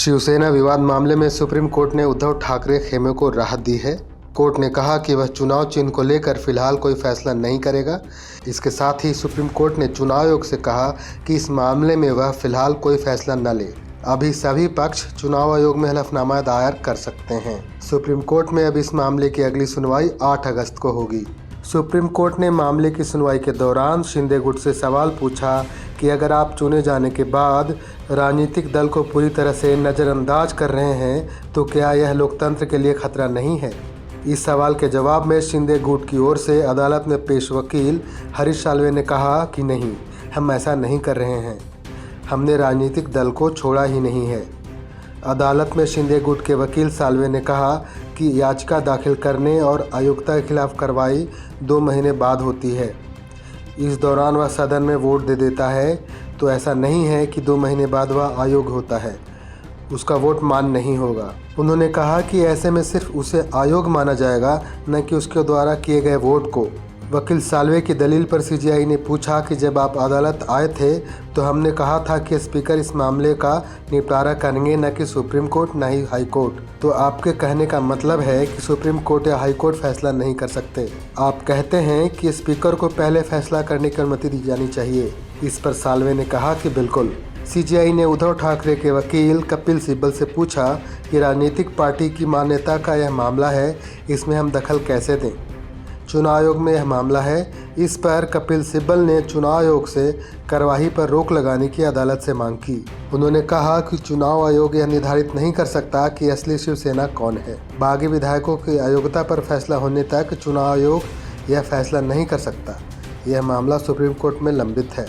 शिवसेना विवाद मामले में सुप्रीम कोर्ट ने उद्धव ठाकरे खेमे को राहत दी है। कोर्ट ने कहा कि वह चुनाव चिन्ह को लेकर फिलहाल कोई फैसला नहीं करेगा। इसके साथ ही सुप्रीम कोर्ट ने चुनाव आयोग से कहा कि इस मामले में वह फिलहाल कोई फैसला न ले। अभी सभी पक्ष चुनाव आयोग में हलफनामा दायर कर सकते हैं। सुप्रीम कोर्ट में अब इस मामले की अगली सुनवाई 8 अगस्त को होगी। सुप्रीम कोर्ट ने मामले की सुनवाई के दौरान शिंदे गुट से सवाल पूछा कि अगर आप चुने जाने के बाद राजनीतिक दल को पूरी तरह से नज़रअंदाज कर रहे हैं तो क्या यह लोकतंत्र के लिए खतरा नहीं है। इस सवाल के जवाब में शिंदे गुट की ओर से अदालत में पेश वकील हरीश साल्वे ने कहा कि नहीं, हम ऐसा नहीं कर रहे हैं, हमने राजनीतिक दल को छोड़ा ही नहीं है। अदालत में शिंदे गुट के वकील साल्वे ने कहा कि याचिका दाखिल करने और आयुक्ता के खिलाफ कार्रवाई 2 महीने बाद होती है। इस दौरान वह सदन में वोट दे देता है तो ऐसा नहीं है कि 2 महीने बाद वह अयोग्य होता है, उसका वोट मान नहीं होगा। उन्होंने कहा कि ऐसे में सिर्फ उसे अयोग्य माना जाएगा, न कि उसके द्वारा किए गए वोट को। वकील साल्वे की दलील पर सीजीआई ने पूछा कि जब आप अदालत आए थे तो हमने कहा था कि स्पीकर इस मामले का निपटारा करेंगे, न कि सुप्रीम कोर्ट न ही हाई कोर्ट। तो आपके कहने का मतलब है कि सुप्रीम कोर्ट या हाई कोर्ट फैसला नहीं कर सकते। आप कहते हैं कि स्पीकर को पहले फैसला करने की अनुमति दी जानी चाहिए। इस पर साल्वे ने कहा कि बिल्कुल। सीजीआई ने उद्धव ठाकरे के वकील कपिल सिब्बल से पूछा कि राजनीतिक पार्टी की मान्यता का यह मामला है, इसमें हम दखल कैसे दें। चुनाव आयोग में यह मामला है। इस पर कपिल सिब्बल ने चुनाव आयोग से कार्यवाही पर रोक लगाने की अदालत से मांग की। उन्होंने कहा कि चुनाव आयोग यह निर्धारित नहीं कर सकता कि असली शिवसेना कौन है। बागी विधायकों की अयोग्यता पर फैसला होने तक चुनाव आयोग यह फैसला नहीं कर सकता। यह मामला सुप्रीम कोर्ट में लंबित है।